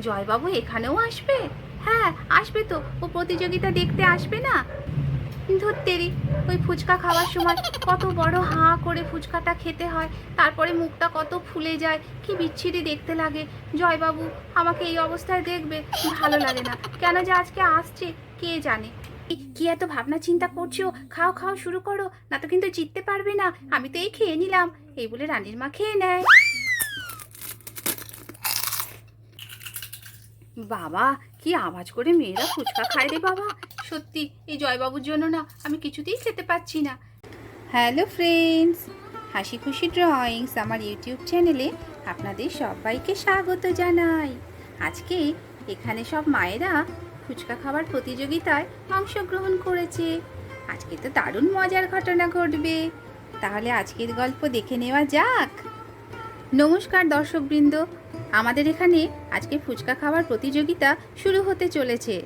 জয়বাবু এখানেও আসবে? হ্যাঁ আসবে তো, ও প্রতিযোগিতা দেখতে আসবে না? ধুত্তেরি, ওই ফুচকা খাওয়ার সময় কত বড় হাঁ করে ফুচকাটা খেতে হয়, তারপরে মুখটা কত ফুলে যায়, কি বিচ্ছিরি দেখতে লাগে। জয়বাবু আমাকে এই অবস্থায় দেখবে, ভালো লাগে না। কেন যে আজকে আসছে কে জানে। কি এত ভাবনা চিন্তা করছো? খাও খাও, শুরু করো, না তো কিন্তু জিততে পারবে না। আমি তো এই খেয়ে নিলাম, এই বলে রানীর মা খেয়ে নেয়। বাবা, কি আওয়াজ করে মেয়েরা ফুচকা খায় রে বাবা। সত্যি এই জয়বাবুর জন্য না আমি কিছুতেই খেতে পাচ্ছি না। হ্যালো ফ্রেন্ডস, হাসি খুশি ড্রয়িংস আমার ইউটিউব চ্যানেলে আপনাদের সবাইকে স্বাগত জানাই। আজকে এখানে সব মায়েরা ফুচকা খাওয়ার প্রতিযোগিতায় অংশগ্রহণ করেছে। আজকে তো দারুণ মজার ঘটনা ঘটবে। তাহলে আজকের গল্প দেখে নেওয়া যাক। নমস্কার দর্শকবৃন্দ, আমাদের এখানে আজকে ফুচকা খাওয়ার প্রতিযোগিতা শুরু হতে চলেছে।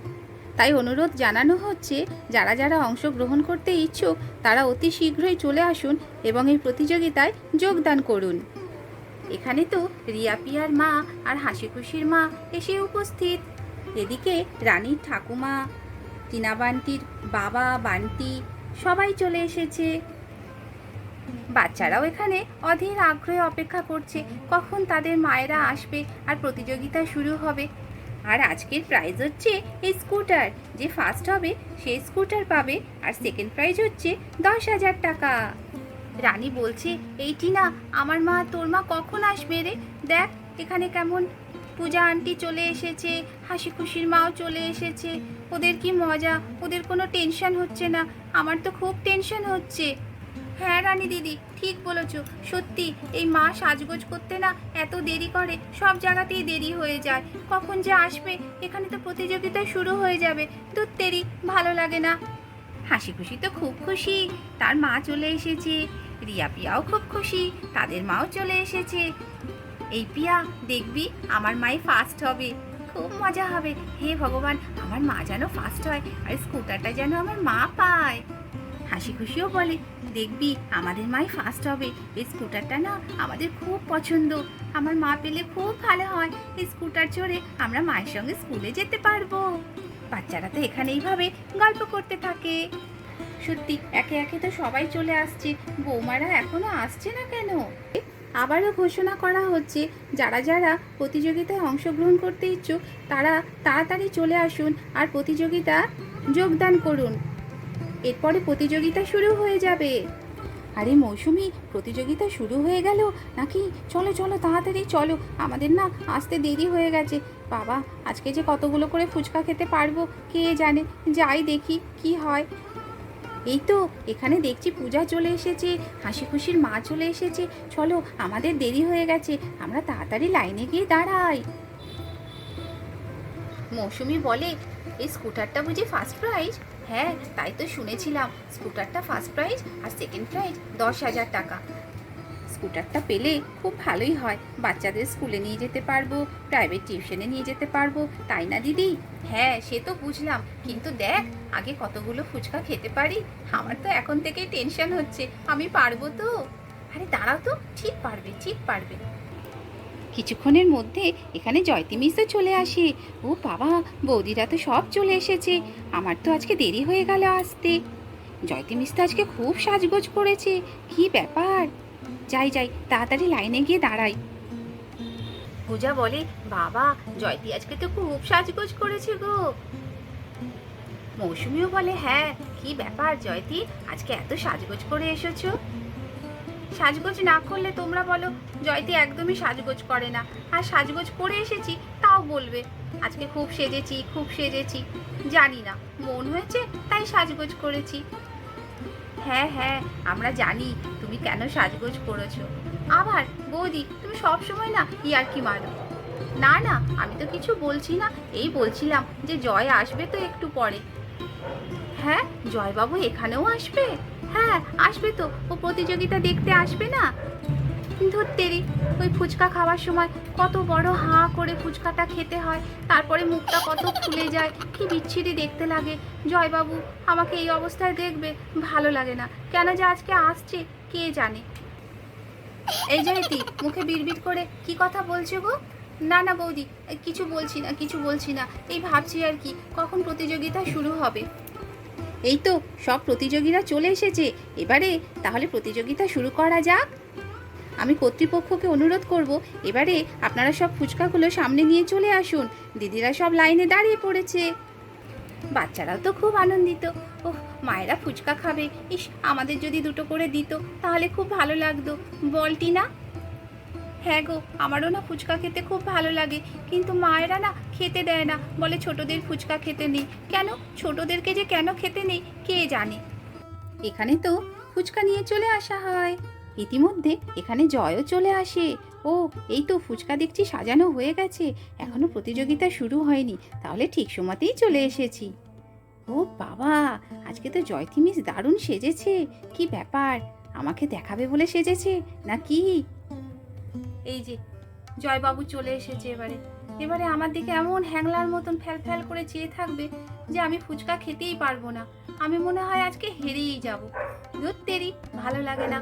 তাই অনুরোধ জানানো হচ্ছে, যারা যারা অংশগ্রহণ করতে ইচ্ছুক তারা অতি শীঘ্রই চলে আসুন এবং এই প্রতিযোগিতায় যোগদান করুন। এখানে তো রিয়া পিয়ার মা আর হাসি খুশির মা এসে উপস্থিত। এদিকে রানীর ঠাকুমা, টিনা বান্টির বাবা বান্টি সবাই চলে এসেছে। বাচ্চারাও এখানে অধীর আগ্রহে অপেক্ষা করছে কখন তাদের মায়েরা আসবে আর প্রতিযোগিতা শুরু হবে। আর আজকের প্রাইজ হচ্ছে এই স্কুটার। যে ফার্স্ট হবে সে স্কুটার পাবে, আর সেকেন্ড প্রাইজ হচ্ছে 10,000 টাকা। রানী বলছে, এইটি না আমার মা, তোর মা কখন আসবে রে? দেখ এখানে কেমন পূজা আন্টি চলে এসেছে, হাসি খুশির মাও চলে এসেছে। ওদের কি মজা, ওদের কোনো টেনশন হচ্ছে না। আমার তো খুব টেনশন হচ্ছে। হ্যাঁ রানী দিদি, ঠিক বলেছ। সত্যি এই মা সাজগোজ করতে না এত দেরি করে, সব জায়গাতেই দেরি হয়ে যায়। কখন যে আসবে, এখানে তো প্রতিযোগিতা শুরু হয়ে যাবে। ধুত্তেরি, ভালো লাগে না। হাসি খুশি তো খুব খুশি, তার মা চলে এসেছে। রিয়া পিয়াও খুব খুশি, তাদের মাও চলে এসেছে। এই পিয়া, দেখবি আমার মাই ফার্স্ট হবে, খুব মজা হবে। হে ভগবান, আমার মা যেন ফার্স্ট হয় আর স্কুটারটা যেন আমার মা পায়। হাসি খুশিও বলে, দেখবি আমাদের মাই ফার্স্ট হবে, এই স্কুটারটা না আমাদের খুব পছন্দ। আমার মা পেলে খুব ভালো হয়, এই স্কুটার চড়ে আমরা মায়ের সঙ্গে স্কুলে যেতে পারবো। বাচ্চারা তো এখানে এইভাবে গল্প করতে থাকে। সত্যি একে একে তো সবাই চলে আসছে, বৌমারা এখনো আসছে না কেন? আবারও ঘোষণা করা হচ্ছে, যারা যারা প্রতিযোগিতায় অংশগ্রহণ করতে ইচ্ছুক তারা তাড়াতাড়ি চলে আসুন আর প্রতিযোগিতা যোগদান করুন। এরপরে প্রতিযোগিতা শুরু হয়ে যাবে। আরে মৌসুমি, প্রতিযোগিতা শুরু হয়ে গেল নাকি? চলো চলো তাড়াতাড়ি চলো, আমাদের না আসতে দেরি হয়ে গেছে। বাবা, আজকে যে কতগুলো করে ফুচকা খেতে পারবো কে জানে। যাই দেখি কি হয়। এই তো এখানে দেখছি পূজা চলে এসেছে, হাসি খুশির মা চলে এসেছে। চলো, আমাদের দেরি হয়ে গেছে, আমরা তাড়াতাড়ি লাইনে গিয়ে দাঁড়াই। মৌসুমি বলে, এই স্কুটারটা বুঝি ফার্স্ট প্রাইজ? হ্যাঁ তাই তো শুনেছিলাম, স্কুটারটা ফার্স্ট প্রাইজ আর সেকেন্ড প্রাইজ 10,000 টাকা। স্কুটারটা পেলে খুব ভালোই হয়, বাচ্চাদের স্কুলে নিয়ে যেতে পারবো, প্রাইভেট টিউশনে নিয়ে যেতে পারবো, তাই না দিদি? হ্যাঁ সে তো বুঝলাম, কিন্তু দেখ আগে কতগুলো ফুচকা খেতে পারি। আমার তো এখন থেকেই টেনশন হচ্ছে, আমি পারবো তো? আরে দাঁড়াও তো, ঠিক পারবে ঠিক পারবে। কিছুক্ষণের মধ্যে এখানে জয়তী মিসও চলে আসে। ও বাবা, বৌদিরা তো সব চলে এসেছে, আমার তো আজকে দেরি হয়ে গেল আসতে। জয়তী মিস তো আজকে খুব সাজগোজ করেছে, কি ব্যাপার? যাই যাই, তাড়াতাড়ি লাইনে গিয়ে দাঁড়াই। পূজা বলে, বাবা জয়তী আজকে তো খুব সাজগোজ করেছে গো। মৌসুমিও বলে, হ্যাঁ কি ব্যাপার জয়তী, আজকে এত সাজগোজ করে এসেছো? সাজগোজ না করলে তোমরা বলো জয়তী একদমই সাজগোজ করে না, আর সাজগোজ করে এসেছি তাও বলবে আজকে খুব সেজেছি খুব সেজেছি। জানি না, মন হয়েছে তাই সাজগোজ করেছি। হ্যাঁ হ্যাঁ, আমরা জানি তুমি কেন সাজগোজ করেছো। আবার বৌদি, তুমি সব সময় না ইয়ার্কি মারো। না না, আমি তো কিছু বলছি না, এই বলছিলাম যে জয় আসবে তো একটু পরে। হ্যাঁ, জয়বাবু এখানেও আসবে? হ্যাঁ আসবে তো, ও প্রতিযোগিতা দেখতে আসবে না? ধুত্তেরি, ওই ফুচকা খাওয়ার সময় কত বড় হাঁ করে ফুচকাটা খেতে হয়, তারপরে মুখটা কত ফুলে যায়, কি বিচ্ছিরি দেখতে লাগে। জয়বাবু আমাকে এই অবস্থায় দেখবে, ভালো লাগে না। কেন যে আজকে আসছে কে জানে। এই জয়তী, মুখে বিড়বিড় করে কি কথা বলছো গো? না না বৌদি, কিছু বলছি না, কিছু বলছি না, এই ভাবছি আর কি কখন প্রতিযোগিতা শুরু হবে। এই তো সব প্রতিযোগীরা চলে এসেছে, এবারে তাহলে প্রতিযোগিতা শুরু করা যাক। আমি কর্তৃপক্ষকে অনুরোধ করব, এবারে আপনারা সব ফুচকাগুলো সামনে নিয়ে চলে আসুন। দিদিরা সব লাইনে দাঁড়িয়ে পড়েছে। বাচ্চারাও তো খুব আনন্দিত। ওহ, মায়েরা ফুচকা খাবে, ইস আমাদের যদি দুটো করে দিত তাহলে খুব ভালো লাগতো, বলটি না? হ্যাঁ গো, আমারও না ফুচকা খেতে খুব ভালো লাগে, কিন্তু মায়েরা না খেতে দেয় না, বলে ছোটদের ফুচকা খেতে নেই। কেন ছোটদেরকে যে কেন খেতে নেই কে জানে। এখানে তো ফুচকা নিয়ে চলে আসা হয়। ইতিমধ্যে এখানে জয়ও চলে আসে। ও, এই তো ফুচকা দেখছি সাজানো হয়ে গেছে, এখনো প্রতিযোগিতা শুরু হয়নি, তাহলে ঠিক সময়তেই চলে এসেছি। ও বাবা, আজকে তো জয়তি মিস দারুণ সেজেছে। কি ব্যাপার, আমাকে দেখাবে বলে সেজেছে নাকি? এই যে জয়বাবু চলে এসেছে। এবারে এবারে আমার দিকে এমন হ্যাংলার মতন ফ্যাল ফ্যাল করে চেয়ে থাকবে যে আমি ফুচকা খেতেই পারবো না। আমি মনে হয় আজকে হেরেই যাব। ধুত্তেরি, ভালো লাগে না।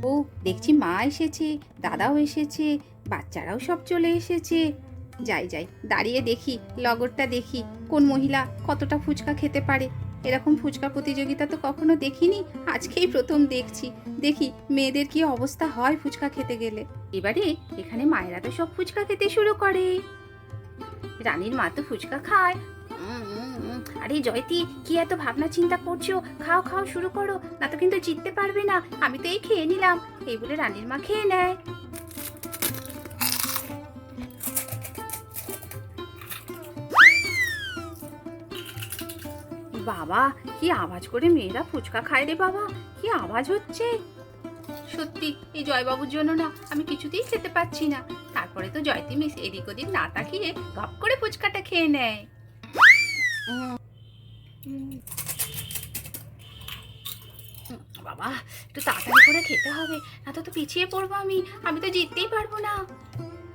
ও, দেখছি মা এসেছে, দাদাও এসেছে, বাচ্চারাও সব চলে এসেছে। যাই যাই, দাঁড়িয়ে দেখি, লগরটা দেখি কোন মহিলা কতটা ফুচকা খেতে পারে। এরকম ফুচকা প্রতিযোগিতা তো কখনো দেখিনি, আজকেই প্রথম দেখছি। দেখি মেয়েদের কি অবস্থা হয় ফুচকা খেতে গেলে। এবারে এখানে মায়েরা তো সব ফুচকা খেতে শুরু করে। রানীর মা তো ফুচকা খায়। আরে জয়তি, কি এত ভাবনা চিন্তা করছো? খাও খাও, শুরু করো, না তো কিন্তু জিততে পারবে না। আমি তো এই খেয়ে নিলাম, এই বলে রানীর মা খেয়ে নেয়। বাবা, কি আওয়াজ করে মেয়েরা ফুচকা খায় রে বাবা, কি আওয়াজ হচ্ছে। সত্যি এই জয়বাবুর জন্য না আমি কিছুতেই খেতে পাচ্ছি না। তারপরে তো জয়তি মিস এদিক ওদিক না তাকিয়ে গপ করে ফুচকাটা খেয়ে নেয়। বাবা, একটু তাড়াতাড়ি করে খেতে হবে, না তো পিছিয়ে পড়বো আমি। আমি তো জিততেই পারবো না।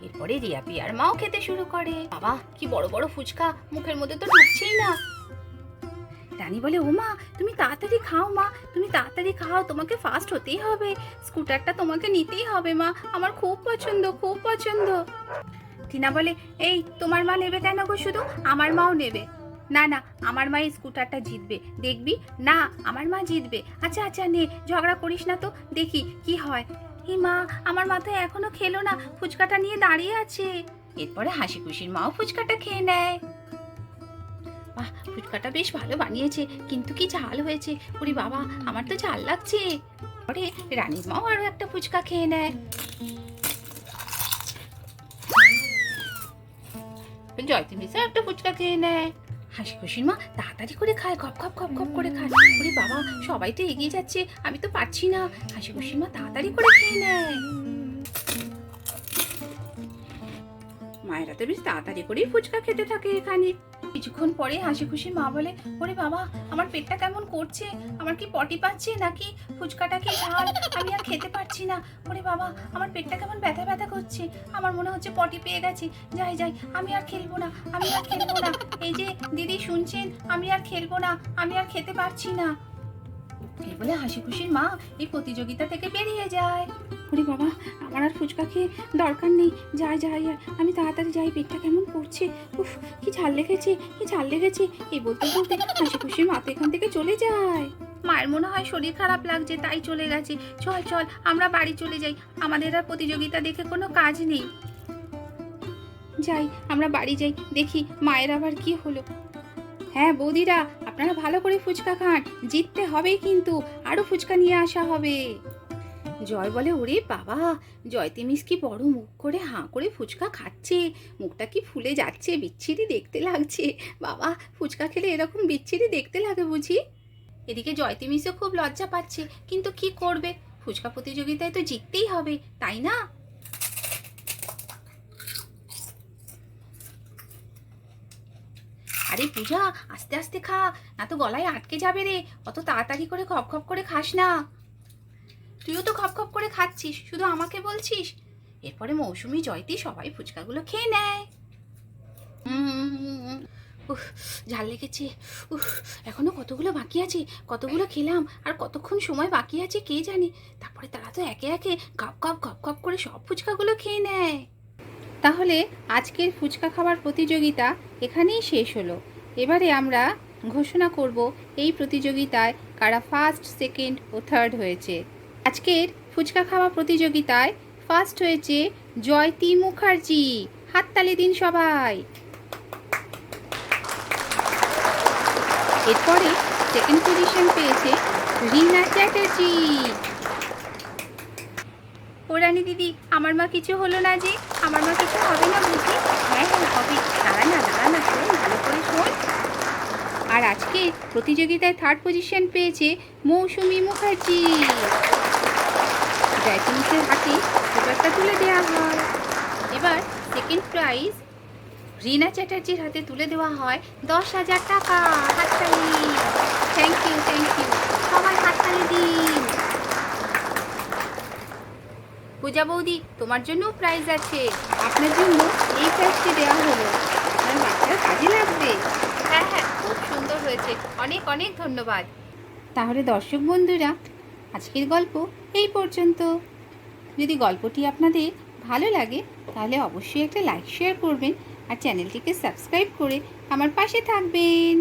এরপরে রিয়া পিয়ার মাও খেতে শুরু করে। বাবা, কি বড় বড় ফুচকা, মুখের মধ্যে তো ঢুকছেই না। রানী বলে, ও মা, তুমি তাড়াতাড়ি খাও মা, তুমি তাড়াতাড়ি খাও, তোমাকে ফাস্ট হতেই হবে, স্কুটারটা তোমাকে নিতেই হবে মা, আমার খুব পছন্দ, খুব পছন্দ। টিনা বলে, এই তোমার মা নেবে কেন গো, শুধু আমার মাও নেবে। না না, আমার মা এই স্কুটারটা জিতবে, দেখবি না, আমার মা জিতবে। আচ্ছা আচ্ছা, নে, ঝগড়া করিস না তো, দেখি কি হয়। এই মা, আমার মাথায় এখনো খেলো না, ফুচকাটা নিয়ে দাঁড়িয়ে আছে। এরপরে হাসি খুশির মাও ফুচকাটা খেয়ে নেয়। বাহ, ফুচকাটা বেশ ভালো বানিয়েছে, কিন্তু কি ঝাল হয়েছে। ওরে বাবা, আমার তো ঝাল লাগছে। পরে রানীর মাও আরো একটা ফুচকা খেয়ে নেয়। জয়তি মিসও একটা ফুচকা খেয়ে নেয়। হাসি খুশির মা তাড়াতাড়ি করে খায়, খপ খপ খপ খপ করে খায়। ওরে বাবা, সবাই তো এগিয়ে যাচ্ছে, আমি তো পারছি না। হাসি খুশির মা তাড়াতাড়ি করে খেয়ে নেয়। মায়েরা তো বেশ তাড়াতাড়ি করেই ফুচকা খেতে থাকে এখানে। কিছুক্ষণ পরে হাসি খুশি মা বলে, ওরে বাবা, আমার পেটটা কেমন করছে, আমার কি পটি পাচ্ছে নাকি ফুচকাটা কি ঝাল, আমি আর খেতে পারছি না। ওরে বাবা, আমার পেটটা কেমন ব্যথা ব্যথা করছে, আমার মনে হচ্ছে পটি পেয়ে গেছে। যাই যাই, আমি আর খেলবো না, আমি আর খেলবো না। এই যে দিদি শুনছেন, আমি আর খেলবো না, আমি আর খেতে পারছি না। এই বলে হাসি খুশির মা এই প্রতিযোগিতা থেকে বেরিয়ে যায়। ওরে বাবা, আমার আর ফুচকা খেয়ে দরকার নেই, যাই যাই, আমি তাড়াতাড়ি যাই, পেটটা কেমন করছে, উফ, কি ঝাল লেগেছে, কি ঝাল লেগেছে। এই বলতে বলতে হাসি খুশির মা তো এখান থেকে চলে যায়। মায়ের মনে হয় শরীর খারাপ লাগছে, তাই চলে গেছে। চল চল, আমরা বাড়ি চলে যাই, আমাদের আর প্রতিযোগিতা দেখে কোনো কাজ নেই। যাই, আমরা বাড়ি যাই, দেখি মায়ের আবার কি হলো। হ্যাঁ বৌদিরা, আপনারা ভালো করে ফুচকা খান, জিততে হবেই কিন্তু, আরো ফুচকা নিয়ে আসা হবে। জয় বলে, ওরে বাবা, জয়তি মিস কি বড় মুখ করে হাঁ করে ফুচকা খাচ্ছে, মুখটা কি ফুলে যাচ্ছে, বিচ্ছিরি দেখতে লাগছে। বাবা, ফুচকা খেলে এরকম বিচ্ছিরি দেখতে লাগে বুঝি। এদিকে জয়তি মিসও খুব লজ্জা পাচ্ছে, কিন্তু কি করবে, ফুচকা প্রতিযোগিতায় তো জিততেই হবে, তাই না? আরে পূজা, আস্তে আস্তে খা, না তো গলায় আটকে যাবে রে, অত তাড়াতাড়ি করে খপ খপ করে খাস না। তুইও তো খপ খপ করে খাচ্ছিস, শুধু আমাকে বলছিস। এরপরে মৌসুমি, জয়তি সবাই ফুচকাগুলো খেয়ে নেয়। উফ, ঝাল লেগেছে। উফ, এখনো কতগুলো বাকি আছে, কতগুলো খেলাম, আর কতক্ষণ সময় বাকি আছে কে জানে। তারপরে তারা তো একে একে গপ গপ গপ গপ করে সব ফুচকাগুলো খেয়ে নেয়। তাহলে আজকের ফুচকা খাওয়ার প্রতিযোগিতা এখানেই শেষ হলো। এবারে আমরা ঘোষণা করব এই প্রতিযোগিতায় কারা ফার্স্ট, সেকেন্ড ও থার্ড হয়েছে। আজকের ফুচকা খাওয়া প্রতিযোগিতায় ফার্স্ট হয়েছে জয়তী মুখার্জি। হাততালি দিন সবাই। এরপরে সেকেন্ড পজিশন পেয়েছে রীনা চ্যাটার্জি। ও রানী দিদি, আমার মা কিছু হলো না যে? আমার মা কিছু হবে না বুঝি? হ্যাঁ হ্যাঁ হবে, দাঁড়া না শোন, ভালো করে শোন। আর আজকে প্রতিযোগিতায় থার্ড পজিশন পেয়েছে মৌসুমী মুখার্জি। জয়তী মিসের হাতে পেপারটা তুলে দেওয়া হয়। এবার সেকেন্ড প্রাইজ রীনা চ্যাটার্জির হাতে তুলে দেওয়া হয় 10,000 টাকা। হাততালি। থ্যাংক ইউ, সবাই হাততালি দিন। পূজা বৌদি, তোমার জন্যও প্রাইজ আছে। আপনার জন্য এই প্রাইজটি দেওয়া হলো, আপনার বাচ্চার কাজে লাগবে। হ্যাঁ খুব সুন্দর হয়েছে, অনেক অনেক ধন্যবাদ। তাহলে দর্শক বন্ধুরা, আজকের গল্প এই পর্যন্ত। যদি গল্পটি আপনাদের ভালো লাগে তাহলে অবশ্যই একটা লাইক শেয়ার করবেন আর চ্যানেলটিকে সাবস্ক্রাইব করে আমার পাশে থাকবেন।